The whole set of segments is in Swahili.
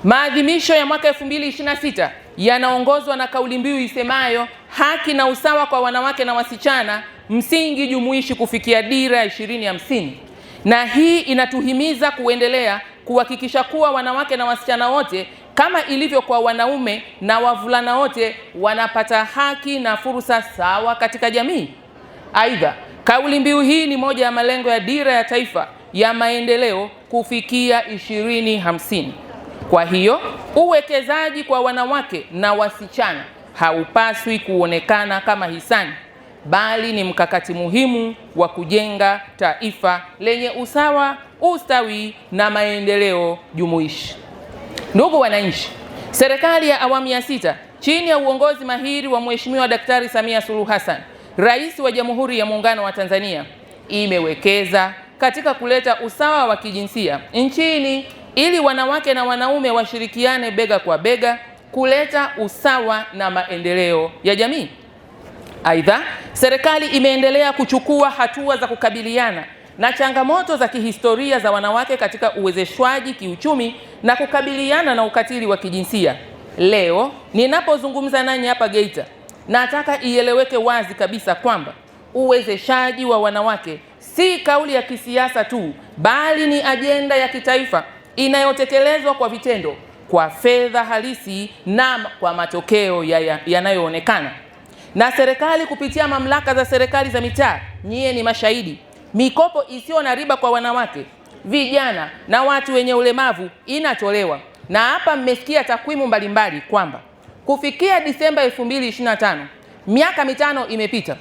Maadhimisho ya mwaka 2026 yanaongozwa na kauli mbiu isemayo haki na usawa kwa wanawake na wasichana, msingi jumuishi kufikia dira ya 2050. Na hii inatuhimiza kuendelea kuhakikisha kuwa wanawake na wasichana wote kama ilivyo kwa wanaume na wavulana wote wanapata haki na fursa sawa katika jamii. Aidha, kauli mbiu hii ni moja ya malengo ya dira ya taifa ya maendeleo kufikia 2050. Kwa hiyo, uwekezaji kwa wanawake na wasichana haupaswi kuonekana kama hisani, bali ni mkakati muhimu wa kujenga taifa lenye usawa, ustawi na maendeleo jumuishi. Ndugu wananchi, serikali ya awamu ya 6 chini ya uongozi mahiri wa Mheshimiwa Daktari Samia Suluhu Hassan, Rais wa Jamhuri ya Muungano wa Tanzania, imewekeza katika kuleta usawa wa kijinsia nchini ili wanawake na wanaume washirikiane bega kwa bega kuleta usawa na maendeleo ya jamii. Aidha, serikali imeendelea kuchukua hatua za kukabiliana na changamoto za kihistoria za wanawake katika uwezeshwaji kiuchumi na kukabiliana na ukatili wa kijinsia. Leo ninapozungumza nanyi hapa Geita, nataka ieleweke wazi kabisa kwamba uwezeshaji wa wanawake si kauli ya kisiasa tu, bali ni ajenda ya kitaifa inayotekelezwa kwa vitendo, kwa fedha halisi na kwa matokeo yanayoonekana. Na serikali kupitia mamlaka za serikali za mitaa, nyie ni mashahidi, mikopo isiyo na riba kwa wanawake, vijana na watu wenye ulemavu inatolewa. Na hapa mmesikia takwimu mbalimbali kwamba kufikia Disemba 2025, miaka 5 imepita,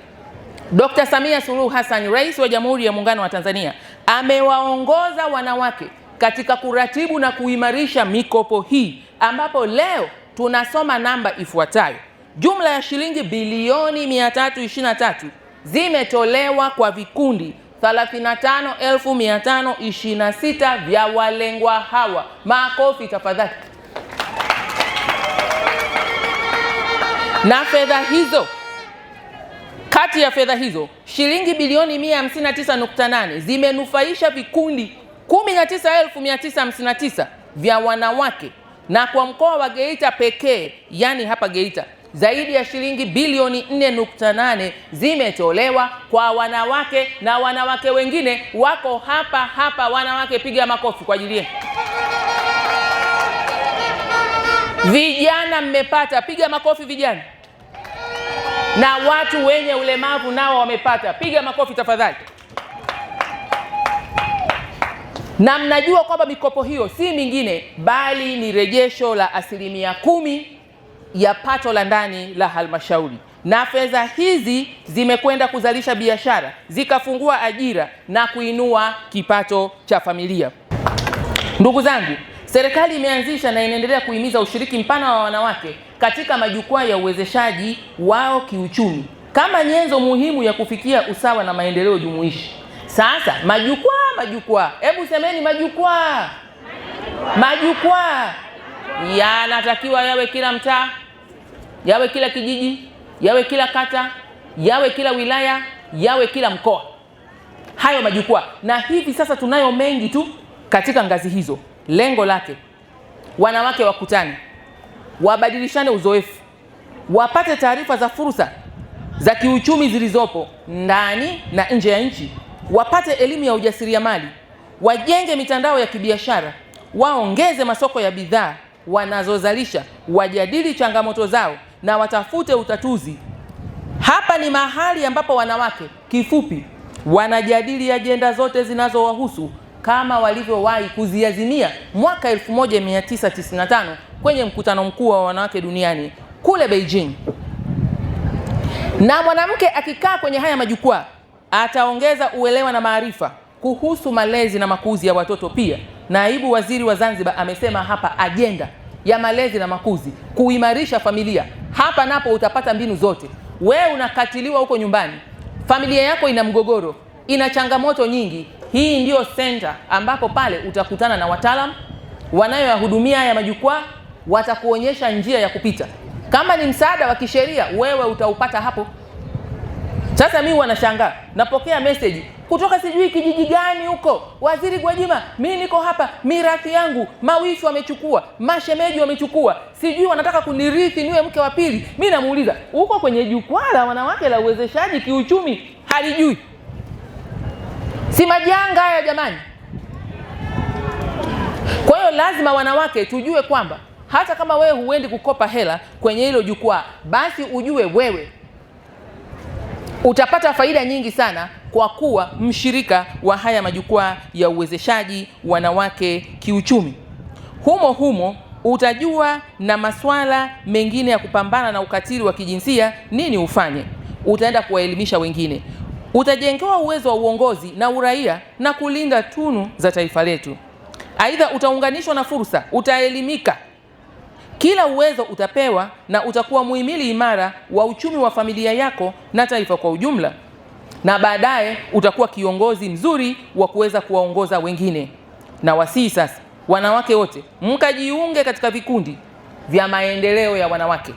Dr. Samia Suluhu Hassan, Rais wa Jamhuri ya Muungano wa Tanzania, amewaongoza wanawake katika kuratibu na kuimarisha mikopo hii, ambapo leo tunasoma namba ifuatayo: jumla ya shilingi bilioni 323 zimetolewa kwa vikundi 35,526 vya walengwa hawa. Makofi tafadhali. Na fedha hizo, kati ya fedha hizo shilingi bilioni 159.8 zimenufaisha vikundi 19,959 vya wanawake, na kwa mkoa wa Geita pekee, yani hapa Geita, zaidi ya shilingi bilioni 4.8 zimetolewa kwa wanawake, na wanawake wengine wako hapa. Wanawake, piga makofi kwa ajili yenu. Vijana mmepata, piga makofi vijana. Na watu wenye ulemavu nao wamepata, piga makofi tafadhali. Na mnajua kwamba mikopo hiyo si mingine bali ni rejesho la 10% ya pato la ndani la halmashauri, na fedha hizi zimekwenda kuzalisha biashara, zikafungua ajira na kuinua kipato cha familia. Ndugu zangu, serikali imeanzisha na inaendelea kuhimiza ushiriki mpana wa wanawake katika majukwaa ya uwezeshaji wao kiuchumi kama nyenzo muhimu ya kufikia usawa na maendeleo jumuishi. Sasa majukwaa, hebu semeni majukwaa. Majukwaa yanatakiwa yawe kila mtaa, yawe kila kijiji, yawe kila kata, yawe kila wilaya, yawe kila mkoa. Hayo majukwaa, na hivi sasa tunayo mengi tu katika ngazi hizo. Lengo lake wanawake wakutane, wabadilishane uzoefu, wapate taarifa za fursa za kiuchumi zilizopo ndani na nje ya nchi, wapate elimu ya ujasiriamali, wajenge mitandao ya kibiashara, waongeze masoko ya bidhaa wanazozalisha, wajadili changamoto zao na watafute utatuzi. Hapa ni mahali ambapo wanawake, kifupi, wanajadili ajenda zote zinazowahusu kama walivyowahi kuziazimia mwaka 1995 kwenye mkutano mkuu wa wanawake duniani kule Beijing. Na mwanamke akikaa kwenye haya majukwaa ataongeza uelewa na maarifa kuhusu malezi na makuzi ya watoto. Pia Naibu Waziri wa Zanzibar amesema hapa ajenda ya malezi na makuzi, kuimarisha familia. Hapa napo utapata mbinu zote. Wewe unakatiliwa huko nyumbani, familia yako ina mgogoro, ina changamoto nyingi, hii ndio center ambapo pale utakutana na wataalamu wanayoyahudumia haya majukwaa, watakuonyesha njia ya kupita. Kama ni msaada wa kisheria, wewe utaupata hapo. Sasa mimi wanashangaa, napokea message kutoka sijui kijiji gani huko, Waziri Gwajima, mimi niko hapa, mirathi yangu mawifi wamechukua, mashemeji wamechukua, sijui wanataka kunirithi niwe mke wa pili. Mimi namuuliza, uko kwenye jukwaa la wanawake la uwezeshaji kiuchumi, halijui? Si majanga haya jamani? Kwa hiyo lazima wanawake tujue kwamba hata kama wewe huendi kukopa hela kwenye hilo jukwaa, basi ujue wewe utapata faida nyingi sana kwa kuwa mshirika wa haya majukwaa ya uwezeshaji wanawake kiuchumi. Humo humo utajua na masuala mengine ya kupambana na ukatili wa kijinsia, nini ufanye. Utaenda kuwaelimisha wengine, utajengewa uwezo wa uongozi na uraia na kulinda tunu za taifa letu. Aidha, utaunganishwa na fursa, utaelimika, kila uwezo utapewa na utakuwa muhimili imara wa uchumi wa familia yako na taifa kwa ujumla, na baadaye utakuwa kiongozi mzuri wa kuweza kuwaongoza wengine. Na wasihi sasa wanawake wote mkajiunge katika vikundi vya maendeleo ya wanawake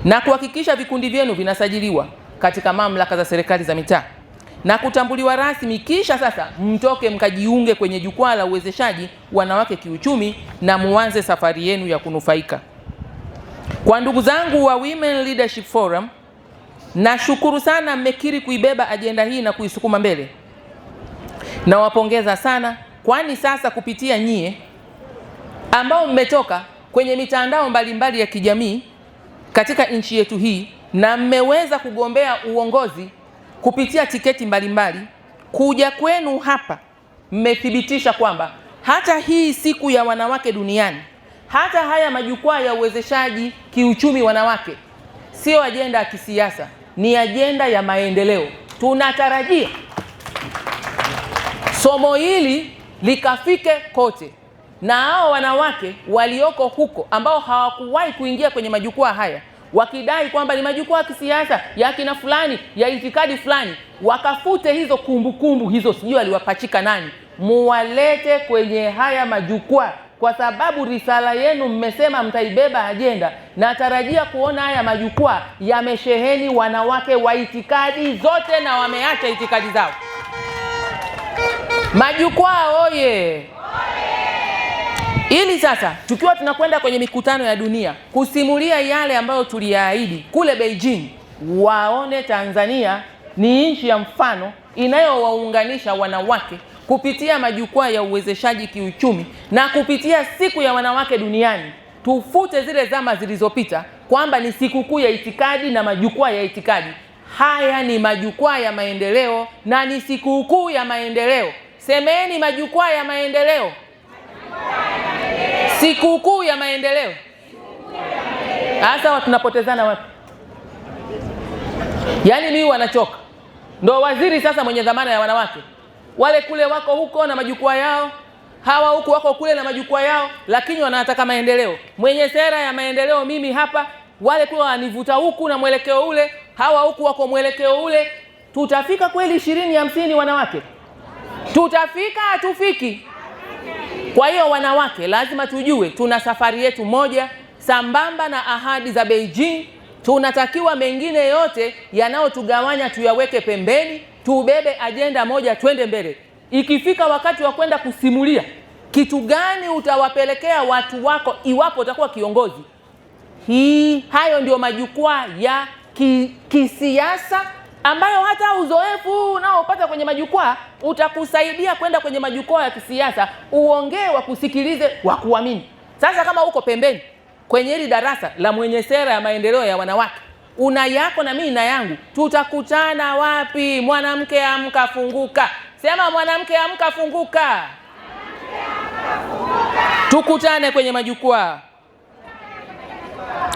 na kuhakikisha vikundi vyenu vinasajiliwa katika mamlaka za serikali za mitaa na kutambuliwa rasmi, kisha sasa mtoke mkajiunge kwenye jukwaa la uwezeshaji wanawake kiuchumi na muanze safari yenu ya kunufaika. Kwa ndugu zangu wa Women Leadership Forum, nashukuru sana mmekiri kuibeba ajenda hii na kuisukuma mbele. Nawapongeza sana, kwani sasa kupitia nyie ambao mmetoka kwenye mitandao mbalimbali ya kijamii katika nchi yetu hii na mmeweza kugombea uongozi kupitia tiketi mbalimbali, kuja kwenu hapa mmethibitisha kwamba hata hii siku ya wanawake duniani, hata haya majukwaa ya uwezeshaji kiuchumi wanawake sio ajenda ya kisiasa, ni ajenda ya maendeleo. Tunatarajia somo hili likafike kote, na hao wanawake walioko huko ambao hawakuwahi kuingia kwenye majukwaa haya wakidai kwamba ni majukwaa ya kisiasa ya kina fulani ya itikadi fulani, wakafute hizo kumbukumbu hizo, sijui aliwapachika nani, muwalete kwenye haya majukwaa, kwa sababu risala yenu mmesema mtaibeba ajenda. Natarajia kuona haya majukwaa yamesheheni wanawake wa itikadi zote na wameacha itikadi zao. Majukwaa oye! Ili sasa tukiwa tunakwenda kwenye mikutano ya dunia kusimulia yale ambayo tuliyaahidi kule Beijing, waone Tanzania ni nchi ya mfano inayowaunganisha wanawake kupitia majukwaa ya uwezeshaji kiuchumi na kupitia siku ya wanawake duniani. Tufute zile zama zilizopita kwamba ni sikukuu ya itikadi na majukwaa ya itikadi. Haya ni majukwaa ya maendeleo na ni sikukuu ya maendeleo. Semeni majukwaa ya maendeleo. Sikukuu ya maendeleo. Sasa tunapotezana wapi? Yaani mimi wanachoka. Ndio waziri sasa mwenye dhamana ya wanawake. Wale kule wako huko na majukwaa yao, hawa huku wako kule na majukwaa yao, lakini wanataka maendeleo. Mwenye sera ya maendeleo mimi hapa, wale kule wanivuta huku na mwelekeo ule, hawa huku wako mwelekeo ule. Tutafika kweli 2050 wanawake? Tutafika hatufiki? Kwa hiyo wanawake lazima tujue tuna safari yetu moja, sambamba na ahadi za Beijing. Tunatakiwa mengine yote yanayotugawanya tuyaweke pembeni, tubebe ajenda moja, twende mbele. Ikifika wakati wa kwenda kusimulia kitu gani utawapelekea watu wako iwapo utakuwa kiongozi, hayo ndio majukwaa ya kisiasa ambayo hata uzoefu unaopata kwenye majukwaa utakusaidia kwenda kwenye majukwaa ya kisiasa, uongee, wakusikilize, wakuamini. Sasa kama uko pembeni kwenye hili darasa la mwenye sera ya maendeleo ya wanawake, una yako na mimi na yangu, tutakutana wapi? Mwanamke amka funguka. Sema mwanamke amka funguka. Tukutane kwenye majukwaa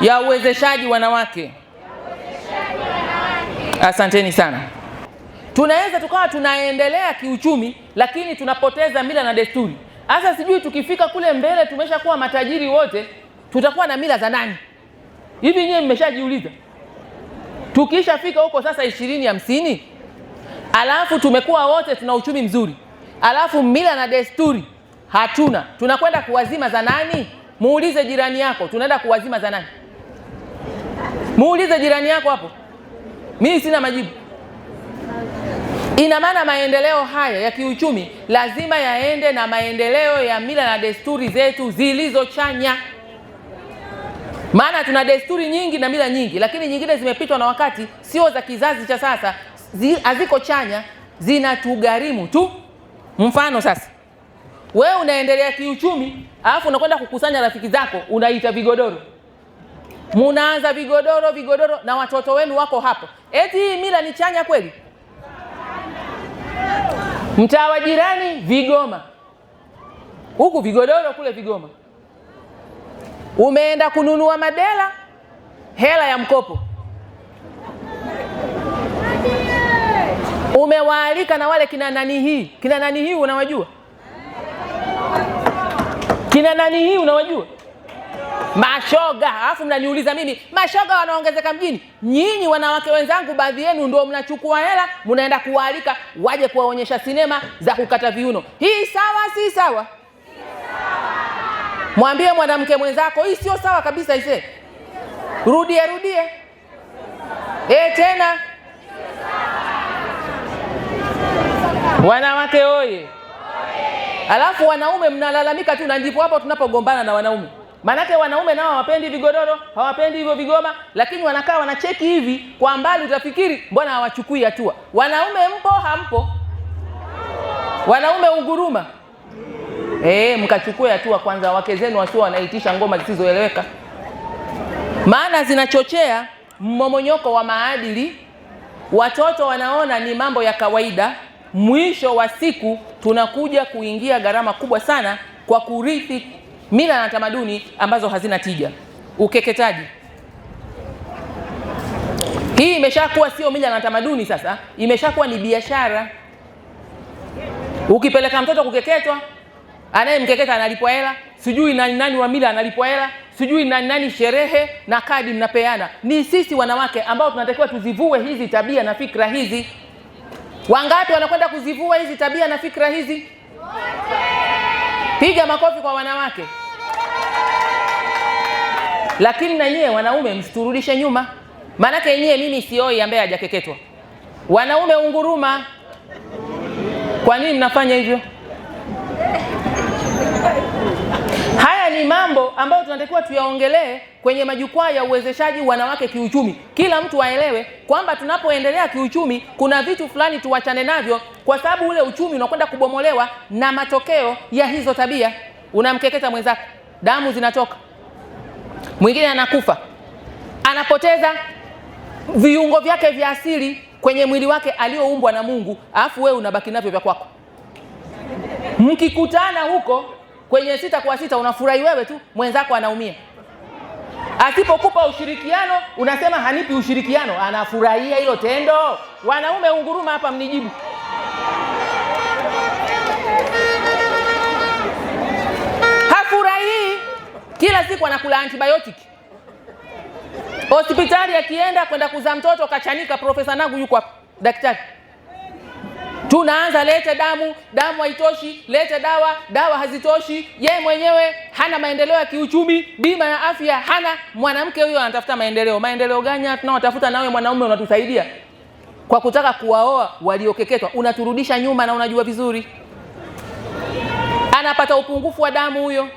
ya uwezeshaji wanawake. Asanteni sana. Tunaweza tukawa tunaendelea kiuchumi lakini tunapoteza mila na desturi. Sasa sijui tukifika kule mbele tumeshakuwa matajiri wote, tutakuwa na mila za nani? Hivi nyewe mmeshajiuliza? Tukishafika huko sasa 2050, alafu tumekuwa wote tuna uchumi mzuri, alafu mila na desturi hatuna, tunakwenda kuwazima za nani? Muulize jirani yako, tunaenda kuwazima za nani? Muulize jirani yako hapo. Mimi sina majibu. Ina maana maendeleo haya ya kiuchumi lazima yaende na maendeleo ya mila na desturi zetu zilizochanya. Maana tuna desturi nyingi na mila nyingi, lakini nyingine zimepitwa na wakati, sio za kizazi cha sasa, haziko chanya, zinatugharimu tu. Mfano sasa, wewe unaendelea kiuchumi, alafu unakwenda kukusanya rafiki zako, unaita vigodoro. Munaanza vigodoro na watoto wenu wako hapo. Eti hii mila ni chanya kweli? Mtaa wa jirani vigoma, huku vigodoro, kule vigoma. Umeenda kununua madela, hela ya mkopo. Umewaalika na wale kina nani hii unawajua? Kina nani hii unawajua? Mashoga. Alafu mnaniuliza mimi, mashoga wanaongezeka mjini. Nyinyi wanawake wenzangu, baadhi yenu ndio mnachukua hela, mnaenda kuwaalika waje kuwaonyesha sinema za kukata viuno. Hii sawa si sawa? Mwambie mwanamke mwenzako, hii sio sawa kabisa ise. Rudie. Tena. Wanawake oye. Alafu wanaume mnalalamika tu, na ndipo hapo tunapogombana na wanaume. Manake wanaume nao hawapendi vigodoro, hawapendi hivyo vigoma, lakini wanakaa wanacheki hivi kwa mbali, utafikiri mbona hawachukui hatua. Wanaume mpo hampo? Wanaume unguruma. Mkachukue hatua kwanza, wake zenu wasio wanaitisha ngoma zisizoeleweka. Maana zinachochea mmomonyoko wa maadili. Watoto wanaona ni mambo ya kawaida. Mwisho wa siku tunakuja kuingia gharama kubwa sana kwa kurithi mila na tamaduni ambazo hazina tija. Ukeketaji. Hii imeshakuwa sio mila na tamaduni sasa, imeshakuwa ni biashara. Ukipeleka mtoto kukeketwa, anayemkeketa analipwa hela, sijui nani wa mila analipwa hela, sijui nani sherehe na kadi mnapeana. Ni sisi wanawake ambao tunatakiwa tuzivue hizi tabia na fikra hizi. Wangapi wanakwenda kuzivua hizi tabia na fikra hizi? Piga makofi kwa wanawake. Lakini na nyie wanaume msiturudishe nyuma. Manake nyie, mimi sioi ambaye hajakeketwa. Wanaume unguruma. Kwa nini mnafanya hivyo? Haya ni mambo ambayo tunatakiwa tuyaongelee kwenye majukwaa ya uwezeshaji wanawake kiuchumi. Kila mtu aelewe kwamba tunapoendelea kiuchumi kuna vitu fulani tuachane navyo, kwa sababu ule uchumi unakwenda kubomolewa na matokeo ya hizo tabia. Unamkeketa mwenzako, damu zinatoka, mwingine anakufa, anapoteza viungo vyake vya asili kwenye mwili wake alioumbwa na Mungu, alafu wewe unabaki navyo vya kwako. Mkikutana huko kwenye 6 unafurahi wewe tu, mwenzako anaumia. Asipokupa ushirikiano unasema hanipi ushirikiano, anafurahia hilo tendo. Wanaume unguruma hapa, mnijibu. Hafurahi. Kila siku anakula antibiotic. Hospitali akienda kwenda kuzaa mtoto kachanika, Profesa Nagu yuko hapa, daktari. Tunaanza lete damu haitoshi, lete dawa hazitoshi. Yeye mwenyewe hana maendeleo ya kiuchumi, bima ya afya hana. Mwanamke huyo anatafuta maendeleo gani tunaotafuta? Nawe mwanaume unatusaidia kwa kutaka kuwaoa waliokeketwa, unaturudisha nyuma na unajua vizuri. Anapata upungufu wa damu huyo.